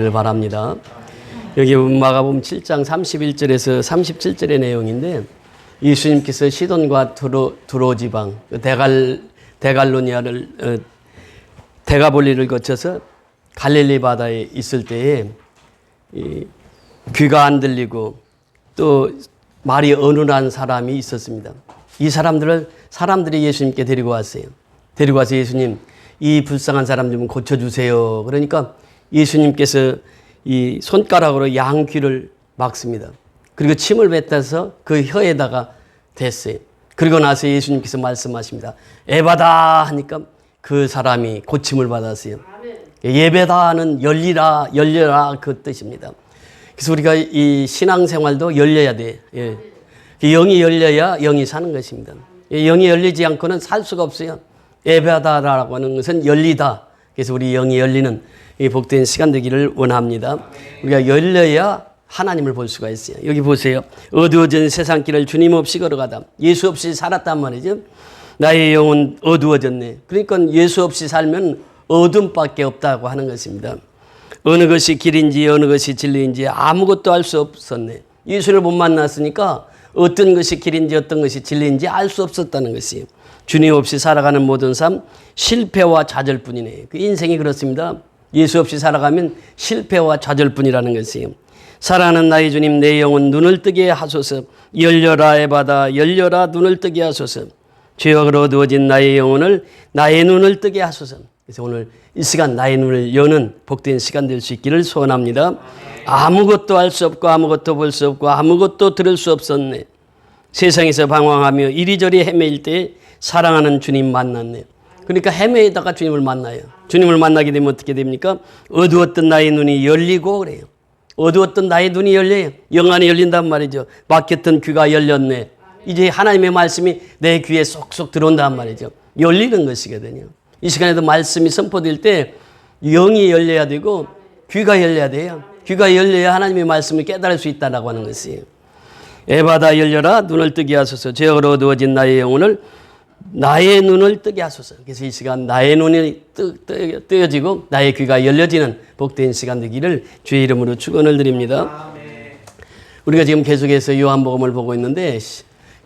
바랍니다. 여기 마가복음 7장 31절에서 37절의 내용인데 예수님께서 시돈과 두로 지방 데갈로니아를 데가볼리를 거쳐서 갈릴리 바다에 있을 때에 귀가 안 들리고 또 말이 어눌한 사람이 있었습니다. 이 사람들이 예수님께 데리고 왔어요. 데리고 와서 예수님, 이 불쌍한 사람 좀 고쳐주세요. 그러니까 예수님께서 이 손가락으로 양 귀를 막습니다. 그리고 침을 뱉어서 그 혀에다가 댔어요. 그리고 나서 예수님께서 말씀하십니다. 에바다 하니까 그 사람이 고침을 받았어요. 예배다는 열려라 그 뜻입니다. 그래서 우리가 이 신앙생활도 열려야 돼. 예. 영이 열려야 영이 사는 것입니다. 영이 열리지 않고는 살 수가 없어요. 예배다라고 하는 것은 열리다. 그래서 우리 영이 열리는 이 복된 시간 되기를 원합니다. 우리가 열려야 하나님을 볼 수가 있어요. 여기 보세요. 어두워진 세상길을 주님 없이 걸어가다. 예수 없이 살았단 말이죠. 나의 영은 어두워졌네. 그러니까 예수 없이 살면 어둠밖에 없다고 하는 것입니다. 어느 것이 길인지 어느 것이 진리인지 아무것도 알 수 없었네. 예수를 못 만났으니까 어떤 것이 길인지 어떤 것이 진리인지 알 수 없었다는 것이에요. 주님 없이 살아가는 모든 삶 실패와 좌절뿐이네. 그 인생이 그렇습니다. 예수 없이 살아가면 실패와 좌절뿐이라는 것이에요. 사랑하는 나의 주님, 내 영혼 눈을 뜨게 하소서. 열려라 에바다, 열려라 눈을 뜨게 하소서. 죄악으로 어두워진 나의 영혼을, 나의 눈을 뜨게 하소서. 그래서 오늘 이 시간 나의 눈을 여는 복된 시간 될 수 있기를 소원합니다. 아무것도 알 수 없고 아무것도 볼 수 없고 아무것도 들을 수 없었네. 세상에서 방황하며 이리저리 헤매일 때 사랑하는 주님 만났네. 그러니까 헤매다가 주님을 만나요. 주님을 만나게 되면 어떻게 됩니까? 어두웠던 나의 눈이 열리고 그래요. 어두웠던 나의 눈이 열려요. 영안이 열린단 말이죠. 막혔던 귀가 열렸네. 이제 하나님의 말씀이 내 귀에 쏙쏙 들어온단 말이죠. 열리는 것이거든요. 이 시간에도 말씀이 선포될 때 영이 열려야 되고 귀가 열려야 돼요. 귀가 열려야 하나님의 말씀을 깨달을 수 있다라고 하는 것이에요. 에바다 열려라 눈을 뜨게 하소서. 죄악으로 어두워진 나의 영혼을 나의 눈을 뜨게 하소서. 그래서 이 시간 나의 눈이 뜨여지고 나의 귀가 열려지는 복된 시간 되기를 주의 이름으로 축원을 드립니다. 우리가 지금 계속해서 요한복음을 보고 있는데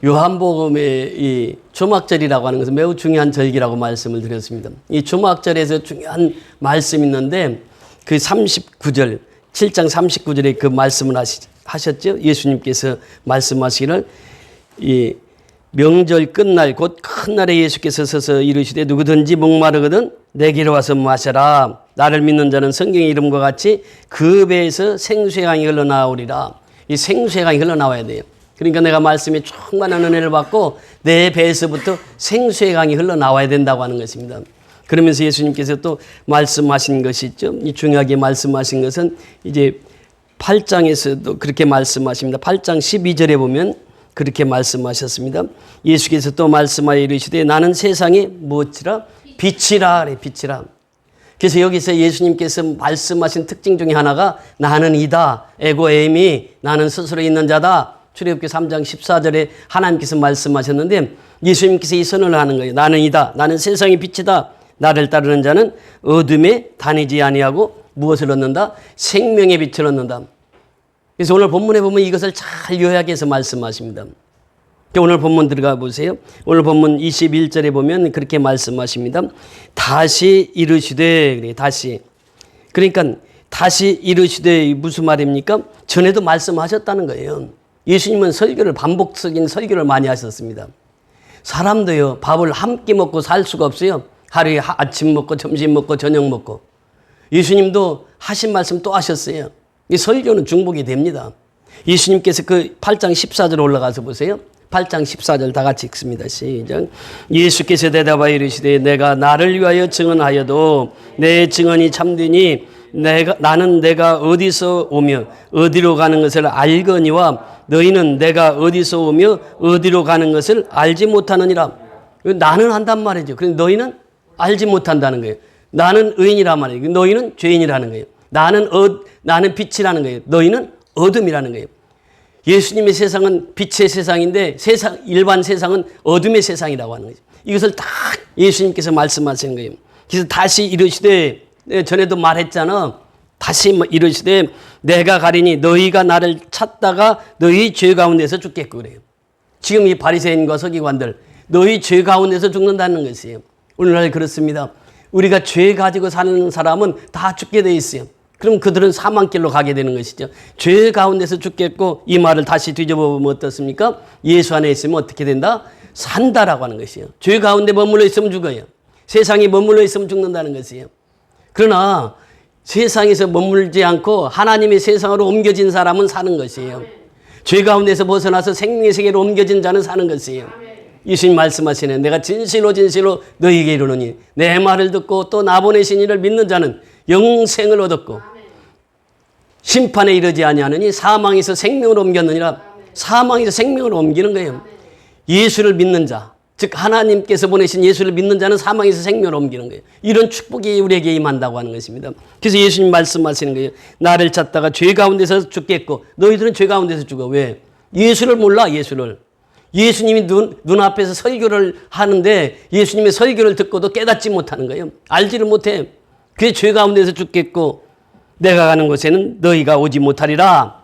요한복음의 이 초막절이라고 하는 것은 매우 중요한 절기라고 말씀을 드렸습니다. 이 초막절에서 중요한 말씀이 있는데 그 39절 7장 39절에 그 말씀을 하셨죠. 예수님께서 말씀하시기를 이 명절 끝날 곧 큰 날에 예수께서 서서 이르시되 누구든지 목마르거든 내게로 와서 마셔라. 나를 믿는 자는 성경의 이름과 같이 그 배에서 생수의 강이 흘러나오리라. 이 생수의 강이 흘러나와야 돼요. 그러니까 내가 말씀에 충만한 은혜를 받고 내 배에서부터 생수의 강이 흘러나와야 된다고 하는 것입니다. 그러면서 예수님께서 또 말씀하신 것이 있죠. 이 중요하게 말씀하신 것은 이제 8장에서도 그렇게 말씀하십니다. 8장 12절에 보면 그렇게 말씀하셨습니다. 예수께서 또 말씀하여 이르시되 나는 세상에 무엇이라? 빛이라 그래. 빛이라. 그래서 여기서 예수님께서 말씀하신 특징 중에 하나가 나는 이다. 에고에임이 나는 스스로 있는 자다. 출애굽기 3장 14절에 하나님께서 말씀하셨는데 예수님께서 이 선언을 하는 거예요. 나는 이다. 나는 세상의 빛이다. 나를 따르는 자는 어둠에 다니지 아니하고 무엇을 얻는다? 생명의 빛을 얻는다. 그래서 오늘 본문에 보면 이것을 잘 요약해서 말씀하십니다. 오늘 본문 들어가 보세요. 오늘 본문 21절에 보면 그렇게 말씀하십니다. 다시 이르시되 다시. 그러니까 다시 이르시되 무슨 말입니까? 전에도 말씀하셨다는 거예요. 예수님은 반복적인 설교를 많이 하셨습니다. 사람도요, 밥을 한 끼 먹고 살 수가 없어요. 하루에 아침 먹고 점심 먹고 저녁 먹고. 예수님도 하신 말씀 또 하셨어요. 이 설교는 중복이 됩니다. 예수님께서 그 8장 14절 올라가서 보세요. 8장 14절 다 같이 읽습니다. 시작. 예수께서 대답하여 이르시되 내가 나를 위하여 증언하여도 내 증언이 참되니 나는 내가 어디서 오며 어디로 가는 것을 알거니와 너희는 내가 어디서 오며 어디로 가는 것을 알지 못하느니라. 나는 한단 말이죠. 그런데 너희는 알지 못한다는 거예요. 나는 의인이란 말이에요. 너희는 죄인이라는 거예요. 나는 빛이라는 거예요. 너희는 어둠이라는 거예요. 예수님의 세상은 빛의 세상인데 일반 세상은 어둠의 세상이라고 하는 거죠. 이것을 다 예수님께서 말씀하시는 거예요. 그래서 다시 이르시되 전에도 말했잖아. 다시 이르시되 내가 가리니 너희가 나를 찾다가 너희 죄 가운데서 죽겠고 그래요. 지금 이 바리새인과 서기관들 너희 죄 가운데서 죽는다는 것이에요. 오늘날 그렇습니다. 우리가 죄 가지고 사는 사람은 다 죽게 돼 있어요. 그럼 그들은 사망길로 가게 되는 것이죠. 죄 가운데서 죽겠고 이 말을 다시 뒤집어보면 어떻습니까? 예수 안에 있으면 어떻게 된다? 산다라고 하는 것이에요. 죄 가운데 머물러 있으면 죽어요. 세상에 머물러 있으면 죽는다는 것이에요. 그러나 세상에서 머물지 않고 하나님의 세상으로 옮겨진 사람은 사는 것이에요. 죄 가운데서 벗어나서 생명의 세계로 옮겨진 자는 사는 것이에요. 예수님 말씀하시네. 내가 진실로 진실로 너희에게 이르노니 내 말을 듣고 또 나 보내신 이를 믿는 자는 영생을 얻었고 심판에 이르지 아니하느니 사망에서 생명으로 옮겼느니라. 사망에서 생명으로 옮기는 거예요. 예수를 믿는 자, 즉 하나님께서 보내신 예수를 믿는 자는 사망에서 생명으로 옮기는 거예요. 이런 축복이 우리에게 임한다고 하는 것입니다. 그래서 예수님 말씀하시는 거예요. 나를 찾다가 죄 가운데서 죽겠고 너희들은 죄 가운데서 죽어. 왜? 예수를 몰라. 예수를. 예수님이 눈앞에서 설교를 하는데 예수님의 설교를 듣고도 깨닫지 못하는 거예요. 알지를 못해. 그게 죄 가운데서 죽겠고 내가 가는 곳에는 너희가 오지 못하리라.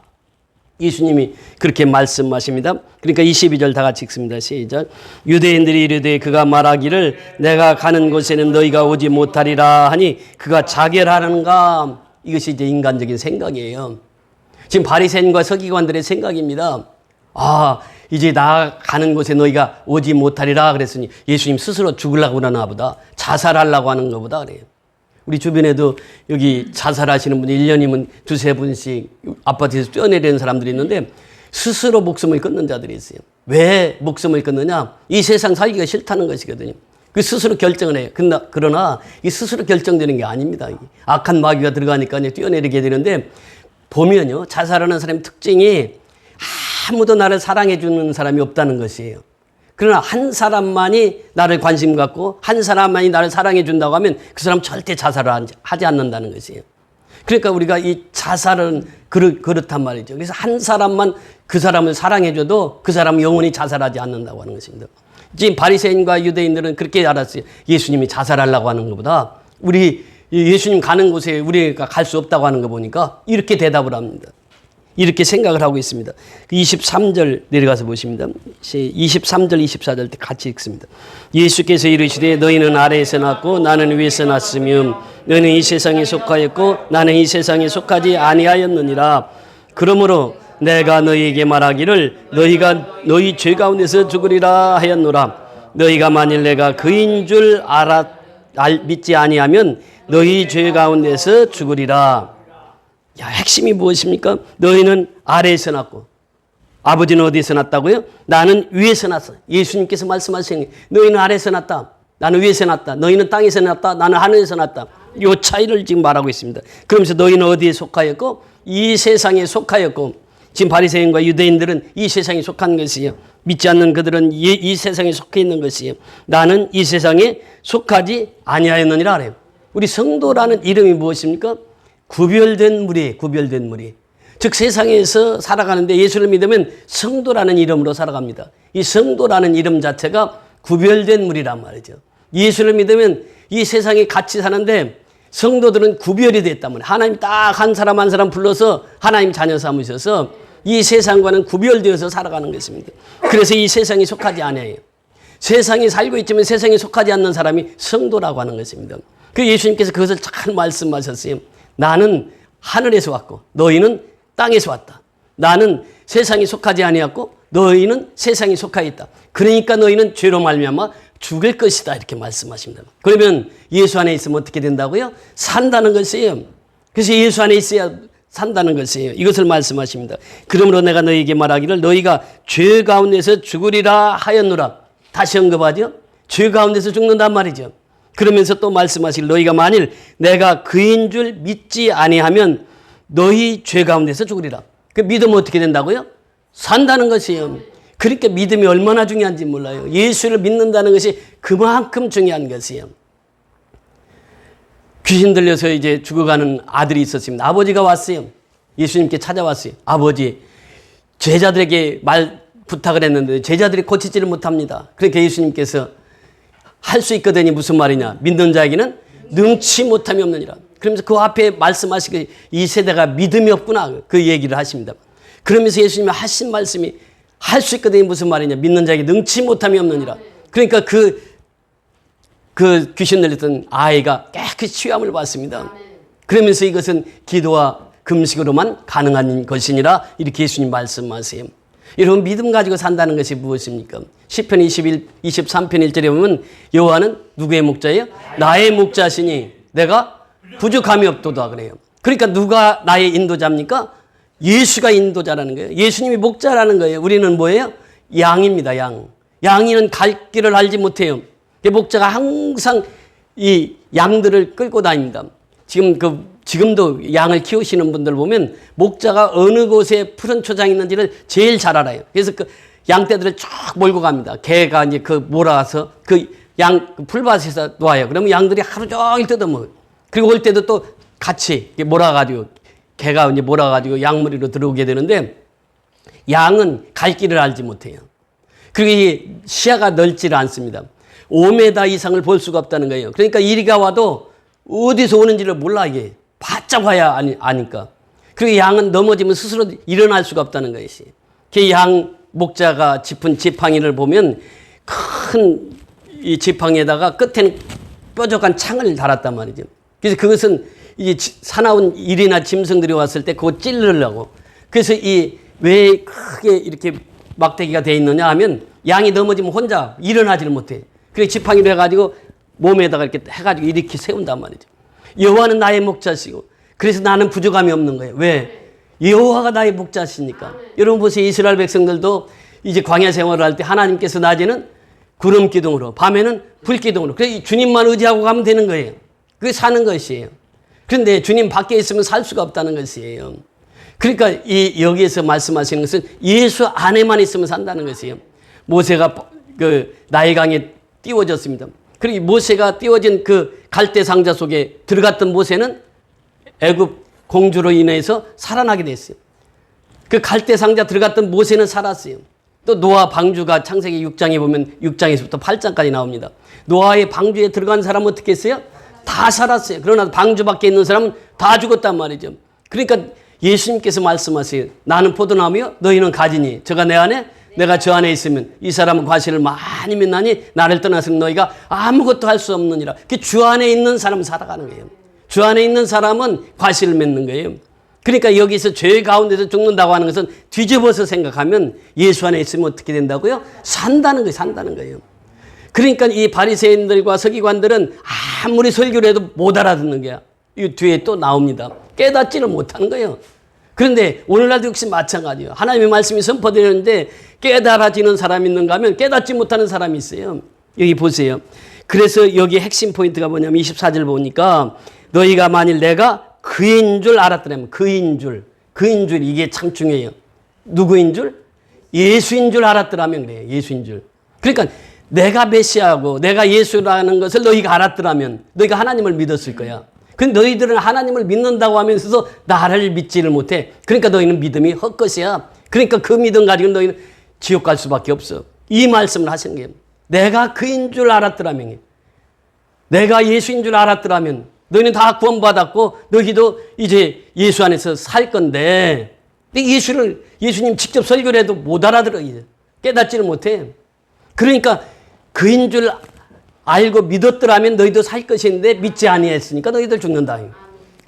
예수님이 그렇게 말씀하십니다. 그러니까 22절 다 같이 읽습니다. 시작. 유대인들이 이르되 그가 말하기를 내가 가는 곳에는 너희가 오지 못하리라 하니 그가 자결하는가. 이것이 이제 인간적인 생각이에요. 지금 바리새인과 서기관들의 생각입니다. 이제 나 가는 곳에 너희가 오지 못하리라 그랬으니 예수님 스스로 죽으려고 그러나 보다. 자살하려고 하는 것보다 그래요. 우리 주변에도 여기 자살하시는 분이 1년이면 두세 분씩 아파트에서 뛰어내리는 사람들이 있는데 스스로 목숨을 끊는 자들이 있어요. 왜 목숨을 끊느냐? 이 세상 살기가 싫다는 것이거든요. 그 스스로 결정을 해요. 그러나 이 스스로 결정되는 게 아닙니다. 악한 마귀가 들어가니까 뛰어내리게 되는데 보면요. 자살하는 사람의 특징이 아무도 나를 사랑해 주는 사람이 없다는 것이에요. 그러나 한 사람만이 나를 관심 갖고 한 사람만이 나를 사랑해 준다고 하면 그 사람 절대 자살을 하지 않는다는 것이에요. 그러니까 우리가 이 자살은 그렇단 말이죠. 그래서 한 사람만 그 사람을 사랑해 줘도 그 사람은 영원히 자살하지 않는다고 하는 것입니다. 지금 바리새인과 유대인들은 그렇게 알았어요. 예수님이 자살하려고 하는 것보다 우리 예수님 가는 곳에 우리가 갈 수 없다고 하는 거 보니까 이렇게 대답을 합니다. 이렇게 생각을 하고 있습니다. 23절 내려가서 보십니다. 23절, 24절 때 같이 읽습니다. 예수께서 이르시되 너희는 아래에서 났고 나는 위에서 났으며 너희는 이 세상에 속하였고 나는 이 세상에 속하지 아니하였느니라. 그러므로 내가 너희에게 말하기를 너희가 너희 죄 가운데서 죽으리라 하였노라. 너희가 만일 내가 그인 줄 믿지 아니하면 너희 죄 가운데서 죽으리라. 핵심이 무엇입니까? 너희는 아래에서 났고 아버지는 어디에서 났다고요? 나는 위에서 났어. 예수님께서 말씀하시는 너희는 아래에서 났다. 나는 위에서 났다. 너희는 땅에서 났다. 나는 하늘에서 났다. 이 차이를 지금 말하고 있습니다. 그러면서 너희는 어디에 속하였고 이 세상에 속하였고 지금 바리새인과 유대인들은 이 세상에 속한 것이요. 믿지 않는 그들은 이 세상에 속해 있는 것이요. 나는 이 세상에 속하지 아니하였느니라 그래요. 우리 성도라는 이름이 무엇입니까? 구별된 무리. 즉 세상에서 살아가는데 예수를 믿으면 성도라는 이름으로 살아갑니다. 이 성도라는 이름 자체가 구별된 무리란 말이죠. 예수를 믿으면 이 세상에 같이 사는데 성도들은 구별이 됐단 말이에요. 하나님 딱 한 사람 한 사람 불러서 하나님 자녀 삼으셔서 이 세상과는 구별되어서 살아가는 것입니다. 그래서 이 세상에 속하지 않아요. 세상에 살고 있지만 세상에 속하지 않는 사람이 성도라고 하는 것입니다. 그 예수님께서 그것을 잘 말씀하셨어요. 나는 하늘에서 왔고 너희는 땅에서 왔다. 나는 세상에 속하지 아니었고 너희는 세상에 속하 있다. 그러니까 너희는 죄로 말미암아 죽을 것이다. 이렇게 말씀하십니다. 그러면 예수 안에 있으면 어떻게 된다고요? 산다는 것이에요. 그래서 예수 안에 있어야 산다는 것이에요. 이것을 말씀하십니다. 그러므로 내가 너희에게 말하기를 너희가 죄 가운데서 죽으리라 하였노라. 다시 언급하죠. 죄 가운데서 죽는단 말이죠. 그러면서 또 말씀하시길 너희가 만일 내가 그인 줄 믿지 아니하면 너희 죄 가운데서 죽으리라. 그 믿으면 어떻게 된다고요? 산다는 것이에요. 그러니까 믿음이 얼마나 중요한지 몰라요. 예수를 믿는다는 것이 그만큼 중요한 것이에요. 귀신 들려서 이제 죽어가는 아들이 있었습니다. 아버지가 왔어요. 예수님께 찾아왔어요. 아버지, 제자들에게 부탁을 했는데 제자들이 고치지를 못합니다. 그러니까 예수님께서 할 수 있거든요. 무슨 말이냐? 믿는 자에게는 능치 못함이 없느니라. 그러면서 그 앞에 말씀하시기 이 세대가 믿음이 없구나 그 얘기를 하십니다. 그러면서 예수님이 하신 말씀이 할 수 있거든요. 무슨 말이냐. 믿는 자에게 능치 못함이 없느니라. 그러니까 그 귀신 들렸던 아이가 깨끗이 치유함을 받습니다. 그러면서 이것은 기도와 금식으로만 가능한 것이니라 이렇게 예수님 말씀하세요. 여러분 믿음 가지고 산다는 것이 무엇입니까? 시편 23편 1절에 보면 여호와는 누구의 목자예요? 나의 목자시니 내가 부족함이 없도다 그래요. 그러니까 누가 나의 인도자입니까? 예수가 인도자라는 거예요. 예수님이 목자라는 거예요. 우리는 뭐예요? 양입니다. 양. 양이는 갈 길을 알지 못해요. 목자가 항상 이 양들을 끌고 다닙니다. 지금도 양을 키우시는 분들 보면 목자가 어느 곳에 푸른 초장이 있는지를 제일 잘 알아요. 그래서 그 양떼들을 쭉 몰고 갑니다. 개가 이제 몰아서 풀밭에서 놓아요. 그러면 양들이 하루 종일 뜯어먹어요. 그리고 올 때도 또 같이 몰아가지고 개가 이제 몰아가지고 양무리로 들어오게 되는데 양은 갈 길을 알지 못해요. 그리고 이 시야가 넓지를 않습니다. 5m 이상을 볼 수가 없다는 거예요. 그러니까 이리가 와도 어디서 오는지를 몰라 이게. 바짝 와야 아니까. 그리고 양은 넘어지면 스스로 일어날 수가 없다는 것이. 그 양 목자가 짚은 지팡이를 보면 큰 이 지팡이에다가 끝에는 뾰족한 창을 달았단 말이죠. 그래서 그것은 이제 사나운 일이나 짐승들이 왔을 때 그거 찌르려고. 그래서 왜 크게 이렇게 막대기가 돼 있느냐 하면 양이 넘어지면 혼자 일어나지를 못해. 그래서 지팡이로 해가지고 몸에다가 이렇게 해가지고 이렇게 세운단 말이죠. 여호와는 나의 목자시고 그래서 나는 부족함이 없는 거예요. 왜? 여호와가 나의 목자시니까. 여러분 보세요. 이스라엘 백성들도 이제 광야 생활을 할 때 하나님께서 낮에는 구름 기둥으로 밤에는 불 기둥으로 그래서 주님만 의지하고 가면 되는 거예요. 그게 사는 것이에요. 그런데 주님 밖에 있으면 살 수가 없다는 것이에요. 그러니까 여기에서 말씀하시는 것은 예수 안에만 있으면 산다는 것이에요. 모세가 나일강에 띄워졌습니다. 그리고 모세가 띄워진 그 갈대 상자 속에 들어갔던 모세는 애굽 공주로 인해서 살아나게 됐어요. 그 갈대 상자 들어갔던 모세는 살았어요. 또 노아 방주가 창세기 6장에 보면 6장에서부터 8장까지 나옵니다. 노아의 방주에 들어간 사람은 어떻게 했어요? 다 살았어요. 그러나 방주 밖에 있는 사람은 다 죽었단 말이죠. 그러니까 예수님께서 말씀하세요. 나는 포도나무요 너희는 가지니 저가 내 안에 내가 저 안에 있으면 이 사람은 과실을 많이 맺나니 나를 떠나서 너희가 아무것도 할 수 없느니라. 주 안에 있는 사람은 살아가는 거예요. 주 안에 있는 사람은 과실을 맺는 거예요. 그러니까 여기서 죄 가운데서 죽는다고 하는 것은 뒤집어서 생각하면 예수 안에 있으면 어떻게 된다고요? 산다는 거예요. 산다는 거예요. 그러니까 이 바리새인들과 서기관들은 아무리 설교를 해도 못 알아듣는 거야. 이 뒤에 또 나옵니다. 깨닫지를 못하는 거예요. 그런데 오늘날도 역시 마찬가지예요. 하나님의 말씀이 선포되는데 깨달아지는 사람이 있는가 하면 깨닫지 못하는 사람이 있어요. 여기 보세요. 그래서 여기 핵심 포인트가 뭐냐면 24절 보니까 너희가 만일 내가 그인 줄 알았더라면 그인 줄 이게 참 중요해요. 누구인 줄? 예수인 줄 알았더라면 그래요. 예수인 줄. 그러니까 내가 메시아고 내가 예수라는 것을 너희가 알았더라면 너희가 하나님을 믿었을 거야. 근데 너희들은 하나님을 믿는다고 하면서도 나를 믿지를 못해. 그러니까 너희는 믿음이 헛것이야. 그러니까 그 믿음 가지고 너희는 지옥 갈 수밖에 없어. 이 말씀을 하시는 거예요. 내가 그인 줄 알았더라면, 내가 예수인 줄 알았더라면 너희는 다 구원받았고 너희도 이제 예수 안에서 살 건데 예수님 직접 설교를 해도 못 알아들어. 이제 깨닫지를 못해. 그러니까 그인 줄 알고 믿었더라면 너희도 살 것인데 믿지 아니했으니까 너희들 죽는다.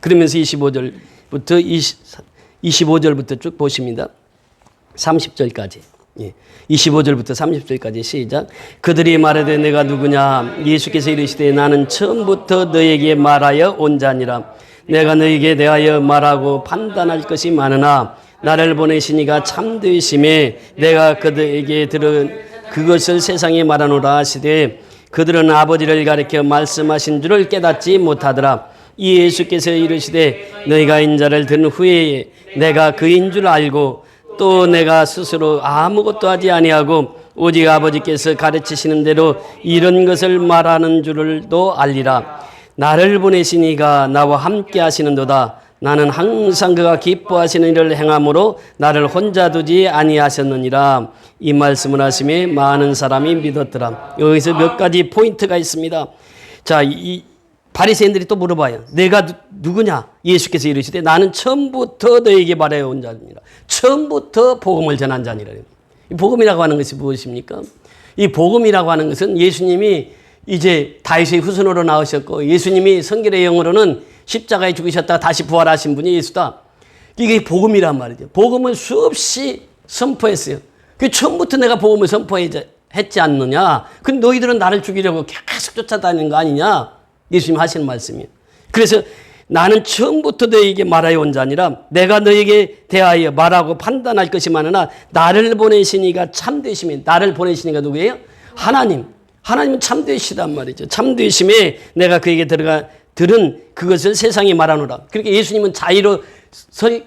그러면서 25절부터 쭉 보십니다. 30절까지. 25절부터 30절까지 시작. 그들이 말하되 내가 누구냐? 예수께서 이르시되 나는 처음부터 너에게 말하여 온 자니라. 내가 너에게 대하여 말하고 판단할 것이 많으나 나를 보내시니가 참되심에 내가 그들에게 들은 그것을 세상에 말하노라 하시되 그들은 아버지를 가리켜 말씀하신 줄을 깨닫지 못하더라. 이 예수께서 이르시되 너희가 인자를 든 후에 내가 그인 줄 알고 또 내가 스스로 아무것도 하지 아니하고 오직 아버지께서 가르치시는 대로 이런 것을 말하는 줄도 알리라. 나를 보내시니가 나와 함께 하시는도다. 나는 항상 그가 기뻐하시는 일을 행함으로 나를 혼자 두지 아니하셨느니라. 이 말씀을 하심에 많은 사람이 믿었더라. 여기서 몇 가지 포인트가 있습니다. 자, 이 바리새인들이 또 물어봐요. 내가 누구냐? 예수께서 이르시되 나는 처음부터 너에게 말하여 온 자니라. 처음부터 복음을 전한 자니라. 이 복음이라고 하는 것이 무엇입니까? 이 복음이라고 하는 것은 예수님이 이제 다윗의 후손으로 나오셨고 예수님이 성결의 영으로는 십자가에 죽으셨다가 다시 부활하신 분이 예수다. 이게 복음이란 말이죠. 복음을 수없이 선포했어요. 그 처음부터 내가 복음을 선포했지 않느냐. 근데 너희들은 나를 죽이려고 계속 쫓아다니는 거 아니냐. 예수님 하시는 말씀이에요. 그래서 나는 처음부터 너에게 말하여 온 자니라. 내가 너에게 대하여 말하고 판단할 것이 많으나 나를 보내신 이가 참되심이. 나를 보내신 이가 누구예요? 하나님. 하나님은 참되시단 말이죠. 참되심에 내가 그에게 들은 그것을 세상에 말하노라. 그렇게 예수님은 자의로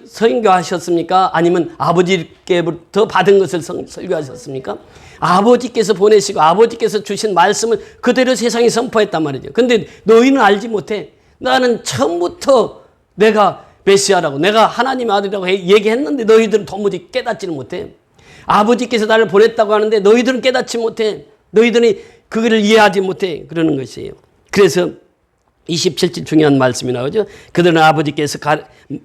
설교하셨습니까? 아니면 아버지께부터 받은 것을 설교하셨습니까? 아버지께서 보내시고 아버지께서 주신 말씀을 그대로 세상에 선포했단 말이죠. 근데 너희는 알지 못해. 나는 처음부터 내가 메시아라고 내가 하나님의 아들이라고 얘기했는데 너희들은 도무지 깨닫지를 못해. 아버지께서 나를 보냈다고 하는데 너희들은 깨닫지 못해. 너희들이 그거를 이해하지 못해. 그러는 것이에요. 그래서 27절 중요한 말씀이 나오죠. 그들은 아버지께서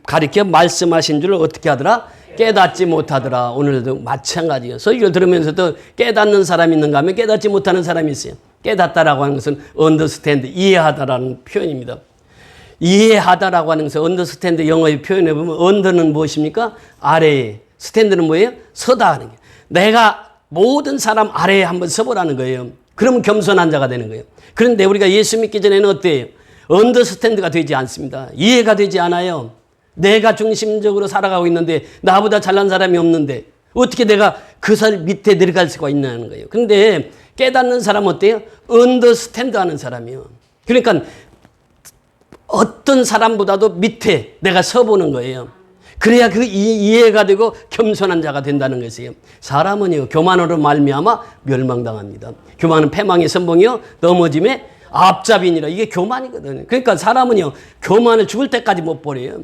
가르쳐 말씀하신 줄 어떻게 하더라? 깨닫지 못하더라. 오늘도 마찬가지예요. 설교를 들으면서도 깨닫는 사람이 있는가 하면 깨닫지 못하는 사람이 있어요. 깨닫다라고 하는 것은 understand, 이해하다라는 표현입니다. 이해하다라고 하는 것은 understand 영어의 표현해 보면 under는 무엇입니까? 아래에. stand는 뭐예요? 서다 하는 게. 내가 모든 사람 아래에 한번 서보라는 거예요. 그러면 겸손한 자가 되는 거예요. 그런데 우리가 예수 믿기 전에는 어때요? 언더스탠드가 되지 않습니다. 이해가 되지 않아요. 내가 중심적으로 살아가고 있는데 나보다 잘난 사람이 없는데 어떻게 내가 그 사람 밑에 내려갈 수가 있냐는 거예요. 그런데 깨닫는 사람은 어때요? 언더스탠드 하는 사람이요. 그러니까 어떤 사람보다도 밑에 내가 서보는 거예요. 그래야 그 이해가 되고 겸손한 자가 된다는 것이에요. 사람은요, 교만으로 말미암아 멸망당합니다. 교만은 패망의 선봉이요, 넘어짐의 앞잡이니라. 이게 교만이거든요. 그러니까 사람은요, 교만을 죽을 때까지 못 버려요.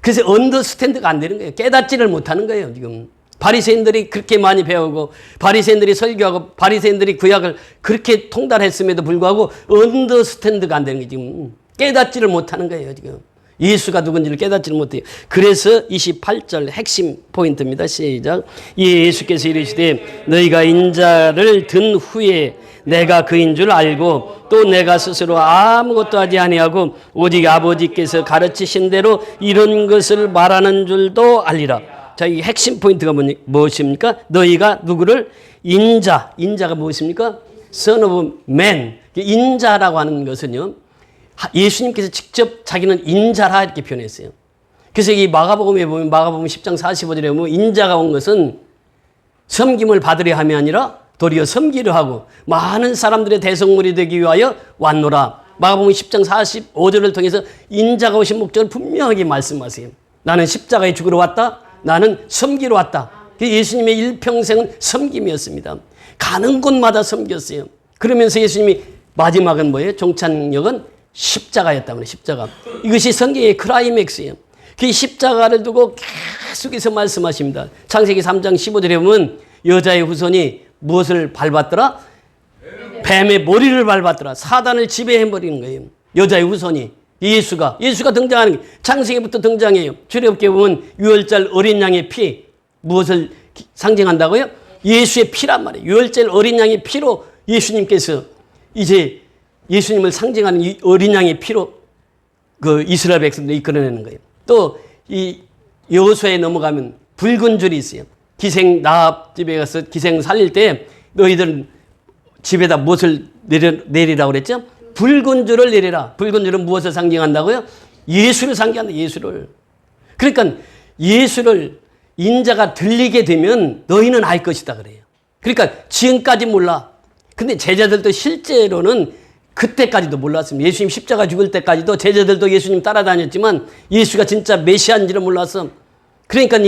그래서 언더스탠드가 안 되는 거예요. 깨닫지를 못하는 거예요, 지금. 바리새인들이 그렇게 많이 배우고 바리새인들이 설교하고 바리새인들이 구약을 그렇게 통달했음에도 불구하고 언더스탠드가 안 되는 거예요, 지금. 깨닫지를 못하는 거예요, 지금. 예수가 누군지를 깨닫지를 못해요. 그래서 28절 핵심 포인트입니다. 시작. 예수께서 이르시되 너희가 인자를 든 후에 내가 그인 줄 알고 또 내가 스스로 아무것도 하지 아니하고 오직 아버지께서 가르치신 대로 이런 것을 말하는 줄도 알리라. 자, 이 핵심 포인트가 무엇입니까? 너희가 누구를 인자가 무엇입니까? Son of Man. 인자라고 하는 것은요, 예수님께서 직접 자기는 인자라 이렇게 표현했어요. 그래서 이 마가복음에 보면 마가복음 10장 45절에 보면 인자가 온 것은 섬김을 받으려 함이 아니라 도리어 섬기려 하고 많은 사람들의 대성물이 되기 위하여 왔노라. 마가복음 10장 45절을 통해서 인자가 오신 목적을 분명하게 말씀하세요. 나는 십자가에 죽으러 왔다. 나는 섬기러 왔다. 예수님의 일평생은 섬김이었습니다. 가는 곳마다 섬겼어요. 그러면서 예수님이 마지막은 뭐예요? 종착역은 십자가였다면 십자가. 이것이 성경의 클라이맥스예요. 그 십자가를 두고 계속해서 말씀하십니다. 창세기 3장 15절에 보면 여자의 후손이 무엇을 밟았더라? 뱀의 머리를 밟았더라. 사단을 지배해버리는 거예요. 여자의 후손이. 예수가 등장하는 게 창세기부터 등장해요. 출애굽기에 보면 유월절 어린 양의 피, 무엇을 상징한다고요? 예수의 피란 말이에요. 유월절 어린 양의 피로 예수님께서 이제 예수님을 상징하는 이 어린 양의 피로 그 이스라엘 백성들 이끌어내는 거예요. 또 이 여호수아에 넘어가면 붉은 줄이 있어요. 기생 나합 집에 가서 기생 살릴 때 너희들 집에다 무엇을 내리라고 그랬죠? 붉은 줄을 내리라. 붉은 줄은 무엇을 상징한다고요? 예수를 상징한다. 예수를. 그러니까 예수를 인자가 들리게 되면 너희는 알 것이다 그래요. 그러니까 지금까지 몰라. 근데 제자들도 실제로는 그때까지도 몰랐습니다. 예수님 십자가 죽을 때까지도 제자들도 예수님 따라다녔지만 예수가 진짜 메시아인지를 몰랐어. 그러니까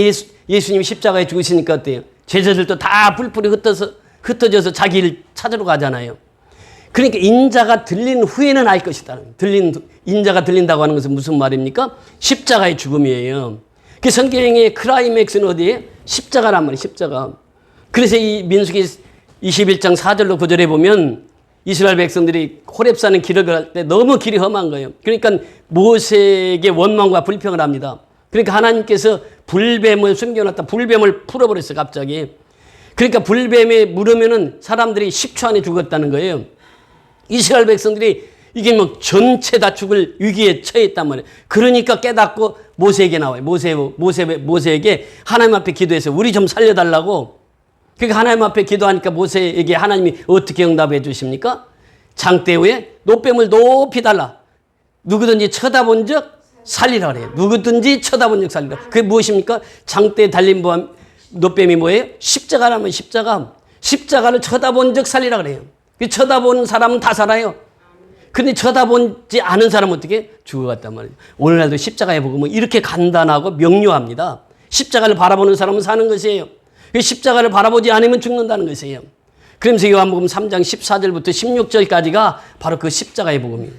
예수님 십자가에 죽으시니까 어때요? 제자들도 다 뿔뿔이 흩어져서 자기 일 찾으러 가잖아요. 그러니까 인자가 들린 후에는 알 것이다. 인자가 들린다고 하는 것은 무슨 말입니까? 십자가의 죽음이에요. 그 성경의 클라이맥스는 어디에? 십자가란 말이에요. 십자가. 그래서 이 민수기 21장 4절로 9절에 보면 이스라엘 백성들이 호렙산에 길을 갈 때 너무 길이 험한 거예요. 그러니까 모세에게 원망과 불평을 합니다. 그러니까 하나님께서 불뱀을 숨겨놨다 불뱀을 풀어버렸어요, 갑자기. 그러니까 불뱀에 물으면은 사람들이 10초 안에 죽었다는 거예요. 이스라엘 백성들이 이게 뭐 전체 다 죽을 위기에 처해 있단 말이에요. 그러니까 깨닫고 모세에게 나와요. 모세에게 하나님 앞에 기도해서 우리 좀 살려달라고. 그러니까 하나님 앞에 기도하니까 모세에게 하나님이 어떻게 응답해 주십니까? 장대 위에 노뱀을 높이 달라. 누구든지 쳐다본 적 살리라 그래요. 누구든지 쳐다본 적 살리라. 그게 무엇입니까? 장대에 달린 노뱀이 뭐예요? 십자가라면 십자가. 십자가를 쳐다본 적 살리라 그래요. 쳐다본 사람은 다 살아요. 근데 쳐다보지 않은 사람은 어떻게? 죽어갔단 말이에요. 오늘날도 십자가에 보고 이렇게 간단하고 명료합니다. 십자가를 바라보는 사람은 사는 것이에요. 십자가를 바라보지 않으면 죽는다는 것이에요. 그러면서 요한복음 3장 14절부터 16절까지가 바로 그 십자가의 복음이에요.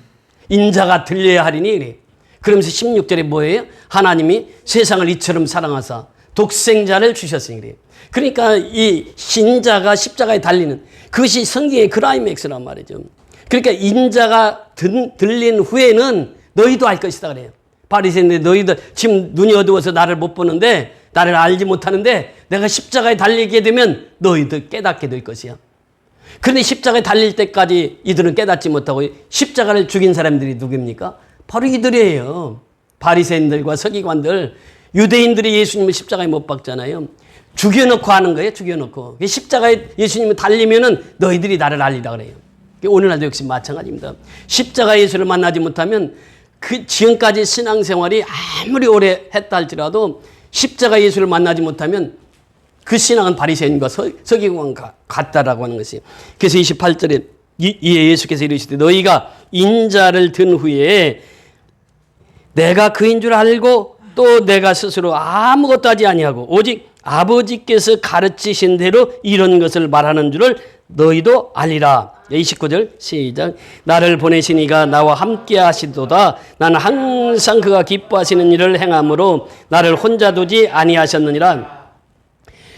인자가 들려야 하리니 그래요. 그러면서 16절에 뭐예요? 하나님이 세상을 이처럼 사랑하사 독생자를 주셨으니 그래요. 그러니까 이 신자가 십자가에 달리는 그것이 성경의 클라이맥스란 말이죠. 그러니까 인자가 들린 후에는 너희도 알 것이다 그래요. 바리새인들 너희들 지금 눈이 어두워서 나를 못 보는데 나를 알지 못하는데 내가 십자가에 달리게 되면 너희들 깨닫게 될 것이야. 그런데 십자가에 달릴 때까지 이들은 깨닫지 못하고 십자가를 죽인 사람들이 누굽니까? 바로 이들이에요. 바리새인들과 서기관들. 유대인들이 예수님을 십자가에 못 박잖아요. 죽여놓고 하는 거예요. 죽여놓고. 십자가에 예수님을 달리면은 너희들이 나를 알리라 그래요. 오늘날도 역시 마찬가지입니다. 십자가 예수를 만나지 못하면 그 지금까지 신앙생활이 아무리 오래 했다 할지라도 십자가 예수를 만나지 못하면 그 신앙은 바리새인과 서기관과 같다라고 하는 것이에요. 그래서 28절에 이에 예수께서 이르시되 너희가 인자를 든 후에 내가 그인 줄 알고 또 내가 스스로 아무것도 하지 아니하고 오직 아버지께서 가르치신 대로 이런 것을 말하는 줄을 너희도 알리라. 29절 시작. 나를 보내신 이가 나와 함께 하시도다. 나는 항상 그가 기뻐하시는 일을 행함으로 나를 혼자 두지 아니하셨느니라.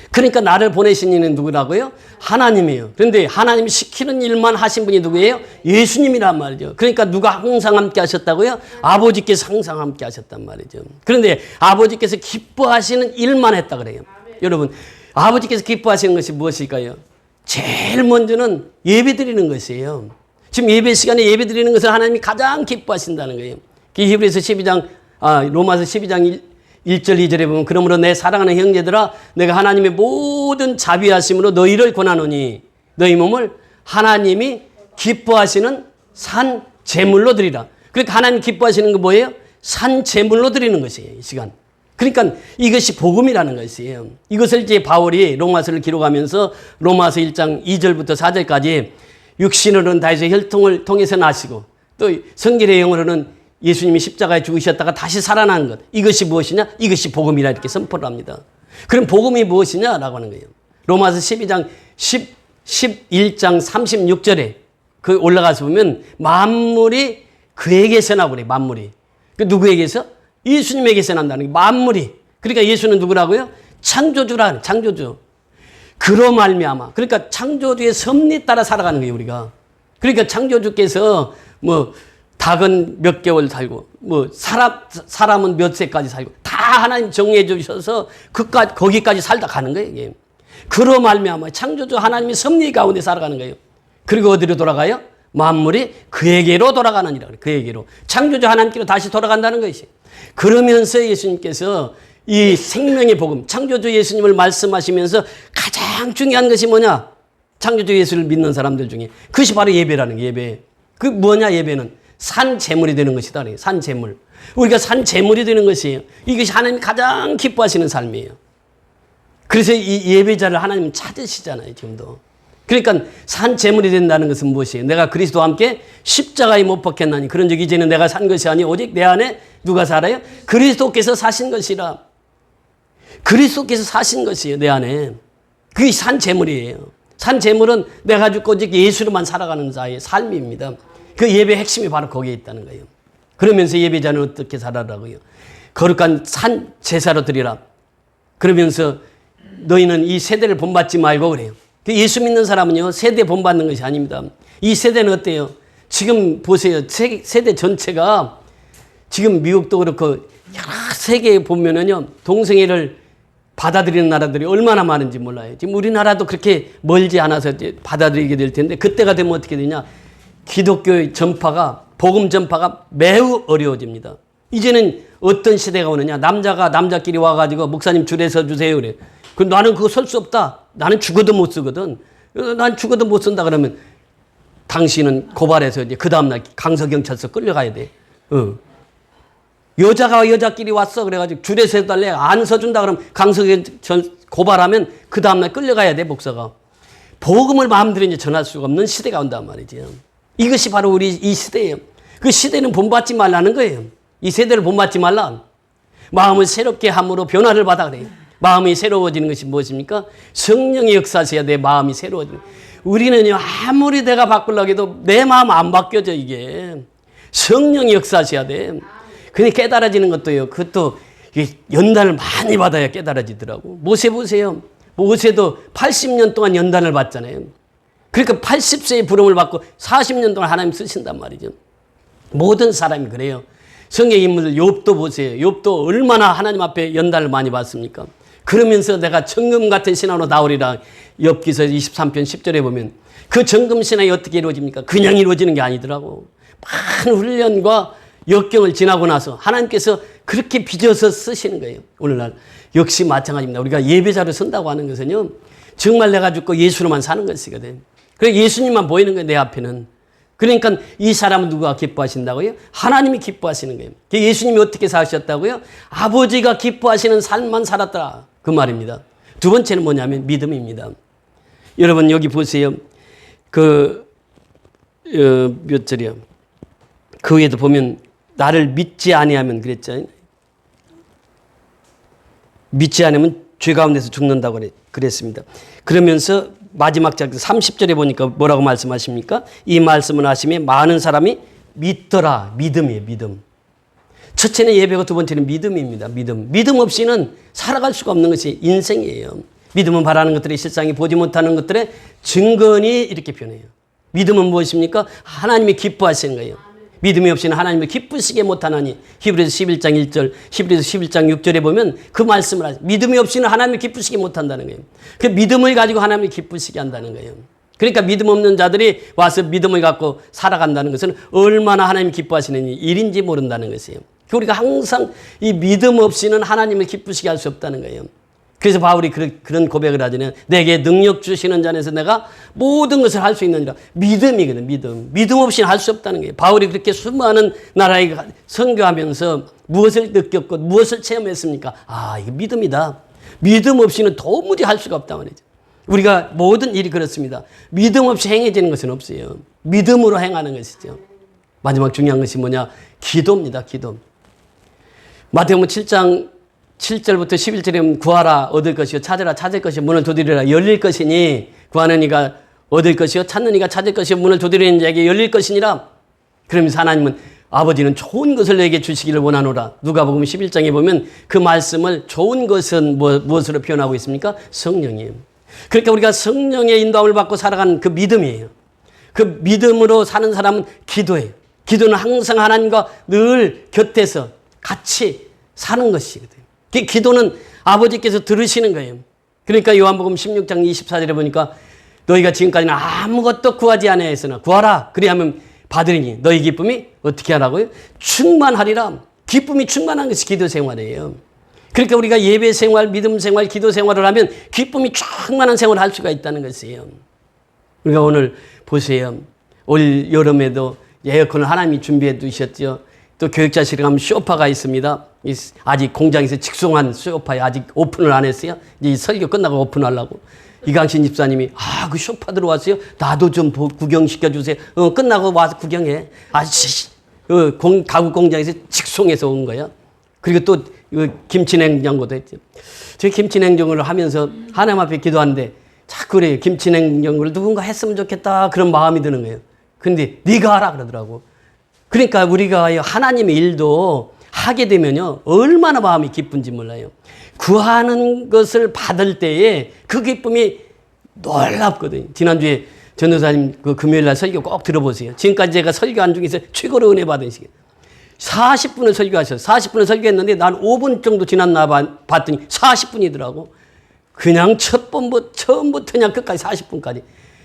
그러니까 나를 보내신 이는 누구라고요? 하나님이에요. 그런데 하나님이 시키는 일만 하신 분이 누구예요? 예수님이란 말이죠. 그러니까 누가 항상 함께 하셨다고요? 아버지께서 항상 함께 하셨단 말이죠. 그런데 아버지께서 기뻐하시는 일만 했다 그래요. 여러분, 아버지께서 기뻐하시는 것이 무엇일까요? 제일 먼저는 예배 드리는 것이에요. 지금 예배 시간에 예배 드리는 것을 하나님이 가장 기뻐하신다는 거예요. 히브리서 12장, 로마서 12장 1절 2절에 보면 그러므로 내 사랑하는 형제들아 내가 하나님의 모든 자비하심으로 너희를 권하노니 너희 몸을 하나님이 기뻐하시는 산 제물로 드리라. 그러니까 하나님 기뻐하시는 거 뭐예요? 산 제물로 드리는 것이에요. 이 시간. 그러니까 이것이 복음이라는 것이에요. 이것을 이제 바울이 로마서를 기록하면서 로마서 1장 2절부터 4절까지 육신으로는 다윗의 혈통을 통해서 나시고 또 성결의 영으로는 예수님이 십자가에 죽으셨다가 다시 살아난 것. 이것이 무엇이냐? 이것이 복음이라 이렇게 선포를 합니다. 그럼 복음이 무엇이냐라고 하는 거예요. 로마서 11장 11장 36절에 그 올라가서 보면 만물이 그에게서 나고 그래. 만물이. 그 누구에게서? 예수님에게서 난다는 게 만물이. 그러니까 예수는 누구라고요? 창조주라는 창조주. 그로 말미암아. 그러니까 창조주의 섭리 따라 살아가는 거예요, 우리가. 그러니까 창조주께서 뭐 닭은 몇 개월 살고 뭐 사람은 몇 세까지 살고 다 하나님 정해 주셔서 거기까지 살다 가는 거예요, 이게. 그로 말미암아 창조주 하나님의 섭리 가운데 살아가는 거예요. 그리고 어디로 돌아가요? 만물이 그에게로 돌아가느니라. 그에게로. 창조주 하나님께로 다시 돌아간다는 것이. 그러면서 예수님께서 이 생명의 복음, 창조주 예수님을 말씀하시면서 가장 중요한 것이 뭐냐? 창조주 예수를 믿는 사람들 중에 그것이 바로 예배라는 거예요. 예배. 그 뭐냐? 예배는 산 제물이 되는 것이다. 산 제물. 우리가 산 제물이 되는 것이에요. 이것이 하나님이 가장 기뻐하시는 삶이에요. 그래서 이 예배자를 하나님은 찾으시잖아요, 지금도. 그러니까 산 제물이 된다는 것은 무엇이에요? 내가 그리스도와 함께 십자가에 못 박혔나니 그런 적 이제는 내가 산 것이 아니 오직 내 안에 누가 살아요? 그리스도께서 사신 것이라. 그리스도께서 사신 것이에요, 내 안에. 그게 산 제물이에요. 산 제물은 내가 죽고 오직 예수로만 살아가는 자의 삶입니다. 그 예배의 핵심이 바로 거기에 있다는 거예요. 그러면서 예배자는 어떻게 살아라고요? 거룩한 산 제사로 드리라. 그러면서 너희는 이 세대를 본받지 말고 그래요. 예수 믿는 사람은요, 세대 본받는 것이 아닙니다. 이 세대는 어때요? 지금 보세요. 세대 전체가 지금 미국도 그렇고 여러 세계에 보면은요, 동성애를 받아들이는 나라들이 얼마나 많은지 몰라요. 지금 우리나라도 그렇게 멀지 않아서 이제 받아들이게 될 텐데, 그때가 되면 어떻게 되냐? 기독교의 전파가, 복음 전파가 매우 어려워집니다. 이제는 어떤 시대가 오느냐? 남자가 남자끼리 와가지고 목사님 줄에 서 주세요 그래. 그 나는 그거 설 수 없다. 나는 죽어도 못 쓰거든. 난 죽어도 못 쓴다 그러면 당신은 고발해서 이제 그 다음날 강서경찰서 끌려가야 돼. 여자가 여자끼리 왔어 그래가지고 줄에 서달래 안 서준다 그러면 강서경찰 고발하면 그 다음날 끌려가야 돼 목사가. 복음을 마음대로 이제 전할 수가 없는 시대가 온단 말이죠. 이것이 바로 우리 이 시대예요. 그 시대는 본받지 말라는 거예요. 이 세대를 본받지 말라. 마음을 새롭게 함으로 변화를 받아 그래요. 마음이 새로워지는 것이 무엇입니까? 성령의 역사하셔야 내 마음이 새로워지는. 우리는요, 아무리 내가 바꾸려고 해도 내 마음 안 바뀌어져, 이게. 성령의 역사하셔야 돼. 근데 깨달아지는 것도요, 그것도 연단을 많이 받아야 깨달아지더라고. 모세 보세요. 모세도 80년 동안 연단을 받잖아요. 그러니까 80세의 부름을 받고 40년 동안 하나님 쓰신단 말이죠. 모든 사람이 그래요. 성경 인물들 욥도 보세요. 욥도 얼마나 하나님 앞에 연단을 많이 받습니까? 그러면서 내가 정금 같은 신앙으로 나오리라. 욥기서 23편 10절에 보면 그 정금 신앙이 어떻게 이루어집니까? 그냥 이루어지는 게 아니더라고. 많은 훈련과 역경을 지나고 나서 하나님께서 그렇게 빚어서 쓰시는 거예요. 오늘날 역시 마찬가지입니다. 우리가 예배자로 선다고 하는 것은요, 정말 내가 죽고 예수로만 사는 것이거든. 그래서 예수님만 보이는 거예요, 내 앞에는. 그러니까 이 사람은 누가 기뻐하신다고요? 하나님이 기뻐하시는 거예요. 예수님이 어떻게 사셨다고요? 아버지가 기뻐하시는 삶만 살았다. 그 말입니다. 두 번째는 뭐냐면 믿음입니다. 여러분 여기 보세요. 몇 절이요? 그 위에도 보면 나를 믿지 아니하면 그랬죠. 믿지 않으면 죄 가운데서 죽는다고 그랬습니다. 그러면서 마지막 절 30절에 보니까 뭐라고 말씀하십니까? 이 말씀을 하시며 많은 사람이 믿더라. 믿음이에요. 믿음. 첫째는 예배고 두 번째는 믿음입니다. 믿음 없이는 살아갈 수가 없는 것이 인생이에요. 믿음은 바라는 것들이 실상이 보지 못하는 것들의 증거니 이렇게 표현해요. 믿음은 무엇입니까? 하나님이 기뻐하시는 거예요. 믿음이 없이는 하나님을 기쁘시게 못하나니. 히브리서 11장 1절, 히브리서 11장 6절에 보면 그 말씀을 하죠. 믿음이 없이는 하나님을 기쁘시게 못한다는 거예요. 그 믿음을 가지고 하나님을 기쁘시게 한다는 거예요. 그러니까 믿음 없는 자들이 와서 믿음을 갖고 살아간다는 것은 얼마나 하나님이 기뻐하시는 일인지 모른다는 것이에요. 우리가 항상 이 믿음 없이는 하나님을 기쁘시게 할 수 없다는 거예요. 그래서 바울이 그런 고백을 하잖아요. 내게 능력 주시는 자에서 내가 모든 것을 할 수 있느니라. 믿음이거든, 믿음. 믿음 없이는 할 수 없다는 거예요. 바울이 그렇게 수많은 나라에 선교하면서 무엇을 느꼈고 무엇을 체험했습니까? 아, 이게 믿음이다. 믿음 없이는 도무지 할 수가 없다 말이죠. 우리가 모든 일이 그렇습니다. 믿음 없이 행해지는 것은 없어요. 믿음으로 행하는 것이죠. 마지막 중요한 것이 뭐냐? 기도입니다, 기도. 마태복음 7장 7절부터 11절에 보면 구하라 얻을 것이요 찾으라 찾을 것이요 문을 두드리라 열릴 것이니 구하는 이가 얻을 것이요 찾는 이가 찾을 것이요 문을 두드리는 자에게 열릴 것이니라. 그러면서 하나님은 아버지는 좋은 것을 내게 주시기를 원하노라. 누가복음 11장에 보면 그 말씀을 좋은 것은 무엇으로 표현하고 있습니까? 성령이에요. 그러니까 우리가 성령의 인도함을 받고 살아가는 그 믿음이에요. 그 믿음으로 사는 사람은 기도예요. 기도는 항상 하나님과 늘 곁에서 같이 사는 것이거든요. 기도는 아버지께서 들으시는 거예요. 그러니까 요한복음 16장 24절에 보니까 너희가 지금까지는 아무것도 구하지 아니하였으나 구하라 그리하면 받으리니 너희 기쁨이 어떻게 하라고요? 충만하리라. 기쁨이 충만한 것이 기도 생활이에요. 그러니까 우리가 예배 생활, 믿음 생활, 기도 생활을 하면 기쁨이 충만한 생활을 할 수가 있다는 것이에요. 우리가 오늘 보세요. 올 여름에도 에어컨을 하나님이 준비해 두셨죠. 또 교육자실에 가면 소파가 있습니다. 아직 공장에서 직송한 소파에 아직 오픈을 안 했어요. 이제 설교 끝나고 오픈하려고. 이강신 집사님이 그 소파 들어왔어요. 나도 좀 구경시켜 주세요. 끝나고 와서 구경해. 가구 공장에서 직송해서 온 거야. 그리고 또 김치냉장고도 했죠. 저 김치냉장고를 하면서 하나님 앞에 기도하는데 자꾸 그래요. 김치냉장고를 누군가 했으면 좋겠다 그런 마음이 드는 거예요. 근데 네가 하라 그러더라고. 그러니까 우리가 하나님의 일도 하게 되면요 얼마나 마음이 기쁜지 몰라요. 구하는 것을 받을 때에 그 기쁨이 놀랍거든요. 지난주에 전도사님 그 금요일 날 설교 꼭 들어보세요. 지금까지 제가 설교한 중에서 최고로 은혜 받은 시간. 40분을 설교하셨어요. 40분을 설교했는데 난 5분 정도 지났나 봤더니 40분이더라고. 그냥 처음부터 그냥 끝까지 40분까지.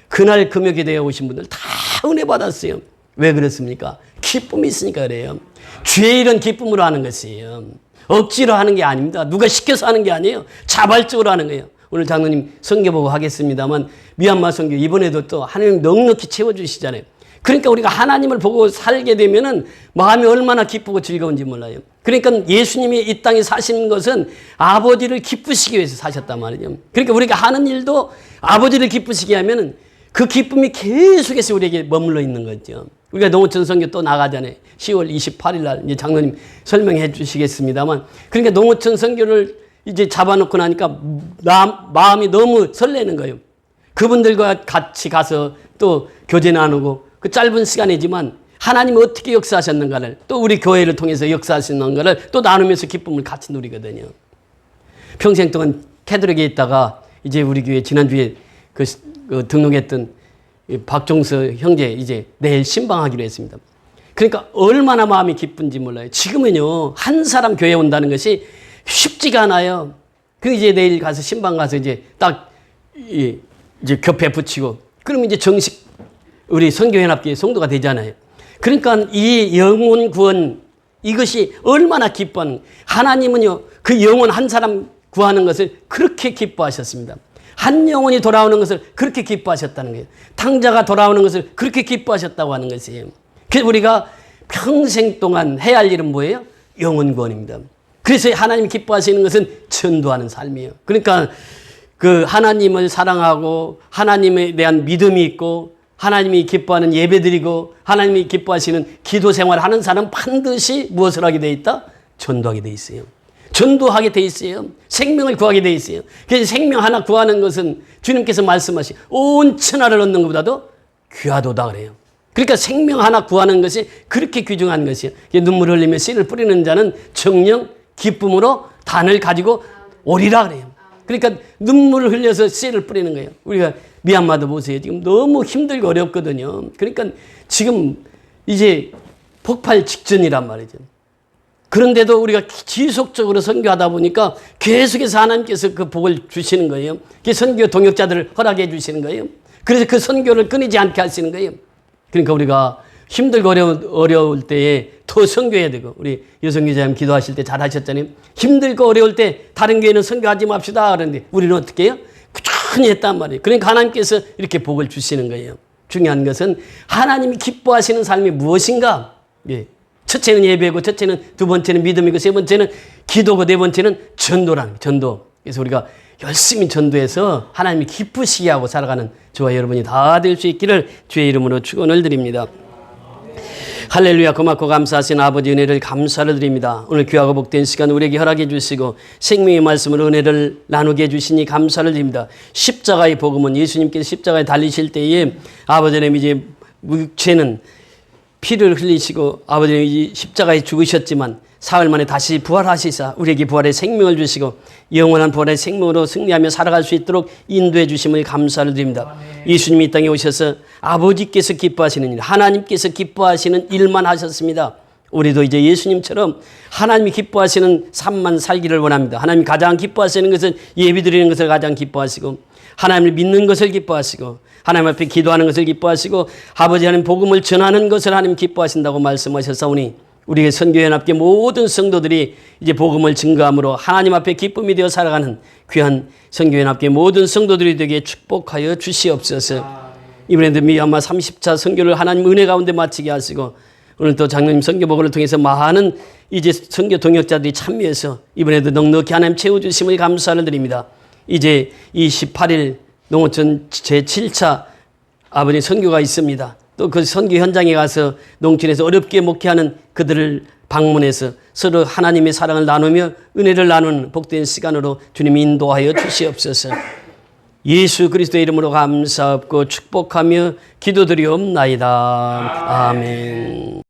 그날 금요기도에 오신 분들 다 은혜 받았어요. 왜 그렇습니까? 기쁨이 있으니까 그래요. 주의 일은 기쁨으로 하는 것이에요. 억지로 하는 게 아닙니다. 누가 시켜서 하는 게 아니에요. 자발적으로 하는 거예요. 오늘 장로님 선교 보고 하겠습니다만 미얀마 선교 이번에도 또 하나님 넉넉히 채워주시잖아요. 그러니까 우리가 하나님을 보고 살게 되면은 마음이 얼마나 기쁘고 즐거운지 몰라요. 그러니까 예수님이 이 땅에 사시는 것은 아버지를 기쁘시기 위해서 사셨단 말이죠. 그러니까 우리가 하는 일도 아버지를 기쁘시게 하면은 그 기쁨이 계속해서 우리에게 머물러 있는 거죠. 우리가 농어촌 선교 또 나가잖아요. 10월 28일 날 이제 장로님 설명해 주시겠습니다만 그러니까 농어촌 선교를 이제 잡아놓고 나니까 마음이 너무 설레는 거예요. 그분들과 같이 가서 또 교제 나누고 그 짧은 시간이지만 하나님이 어떻게 역사하셨는가를 또 우리 교회를 통해서 역사하셨는가를 또 나누면서 기쁨을 같이 누리거든요. 평생 동안 캐드릭에 있다가 이제 우리 교회 지난주에 그 등록했던 박종서 형제 이제 내일 신방하기로 했습니다. 그러니까 얼마나 마음이 기쁜지 몰라요. 지금은요 한 사람 교회 온다는 것이 쉽지가 않아요. 그 이제 내일 가서 신방 가서 이제 딱 이제 겹에 붙이고 그러면 이제 정식 우리 선교연합교회 성도가 되잖아요. 그러니까 이 영혼 구원 이것이 얼마나 기뻐하는 하나님은요 그 영혼 한 사람 구하는 것을 그렇게 기뻐하셨습니다. 한 영혼이 돌아오는 것을 그렇게 기뻐하셨다는 거예요. 탕자가 돌아오는 것을 그렇게 기뻐하셨다고 하는 것이에요. 그래서 우리가 평생 동안 해야 할 일은 뭐예요? 영혼 구원입니다. 그래서 하나님 기뻐하시는 것은 전도하는 삶이에요. 그러니까 그 하나님을 사랑하고 하나님에 대한 믿음이 있고 하나님이 기뻐하는 예배드리고 하나님이 기뻐하시는 기도 생활을 하는 사람은 반드시 무엇을 하게 돼 있다? 전도하게 돼 있어요. 전도하게 돼 있어요. 생명을 구하게 돼 있어요. 그래서 생명 하나 구하는 것은 주님께서 말씀하신 온 천하를 얻는 것보다도 귀하도다 그래요. 그러니까 생명 하나 구하는 것이 그렇게 귀중한 것이에요. 눈물 흘리며 씨를 뿌리는 자는 정녕 기쁨으로 단을 가지고 오리라 그래요. 그러니까 눈물을 흘려서 씨를 뿌리는 거예요. 우리가 미얀마도 보세요. 지금 너무 힘들고 어렵거든요. 그러니까 지금 이제 폭발 직전이란 말이죠. 그런데도 우리가 지속적으로 선교하다 보니까 계속해서 하나님께서 그 복을 주시는 거예요. 그 선교 동역자들을 허락해 주시는 거예요. 그래서 그 선교를 끊이지 않게 하시는 거예요. 그러니까 우리가 힘들고 어려울 때에 더 선교해야 되고 우리 여성교사님 기도하실 때 잘하셨잖아요. 힘들고 어려울 때 다른 교회는 선교하지 맙시다 그러는데 우리는 어떻게 해요? 꾸준히 했단 말이에요. 그러니까 하나님께서 이렇게 복을 주시는 거예요. 중요한 것은 하나님이 기뻐하시는 삶이 무엇인가? 예. 첫째는 예배고 첫째는 두 번째는 믿음이고 세 번째는 기도고 네 번째는 전도라는 전도. 그래서 우리가 열심히 전도해서 하나님이 기쁘시게 하고 살아가는 저와 여러분이 다 될 수 있기를 주의 이름으로 축원을 드립니다. 할렐루야. 고맙고 감사하신 아버지 은혜를 감사를 드립니다. 오늘 귀하고 복된 시간 우리에게 허락해 주시고 생명의 말씀으로 은혜를 나누게 해주시니 감사를 드립니다. 십자가의 복음은 예수님께서 십자가에 달리실 때에 아버지는 이제 육체는 피를 흘리시고 아버지는 이 십자가에 죽으셨지만 사흘 만에 다시 부활하시사 우리에게 부활의 생명을 주시고 영원한 부활의 생명으로 승리하며 살아갈 수 있도록 인도해 주심을 감사를 드립니다. 예수님이 이 땅에 오셔서 아버지께서 기뻐하시는 일, 하나님께서 기뻐하시는 일만 하셨습니다. 우리도 이제 예수님처럼 하나님이 기뻐하시는 삶만 살기를 원합니다. 하나님이 가장 기뻐하시는 것은 예배드리는 것을 가장 기뻐하시고 하나님을 믿는 것을 기뻐하시고 하나님 앞에 기도하는 것을 기뻐하시고 아버지 하나님 복음을 전하는 것을 하나님 기뻐하신다고 말씀하셨사오니 우리의 선교연합계 모든 성도들이 이제 복음을 증거함으로 하나님 앞에 기쁨이 되어 살아가는 귀한 선교연합계 모든 성도들이 되게 축복하여 주시옵소서. 이번에도 미얀마 30차 선교를 하나님 은혜 가운데 마치게 하시고 오늘 또 장로님 선교복음을 통해서 많은 이제 선교 동역자들이 참여해서 이번에도 넉넉히 하나님 채워주심을 감사를 드립니다. 이제 28일 농어촌 제7차 아버지 선교가 있습니다. 또 그 선교 현장에 가서 농촌에서 어렵게 목회하는 그들을 방문해서 서로 하나님의 사랑을 나누며 은혜를 나누는 복된 시간으로 주님 인도하여 주시옵소서. 예수 그리스도의 이름으로 감사하고 축복하며 기도드리옵나이다. 아멘.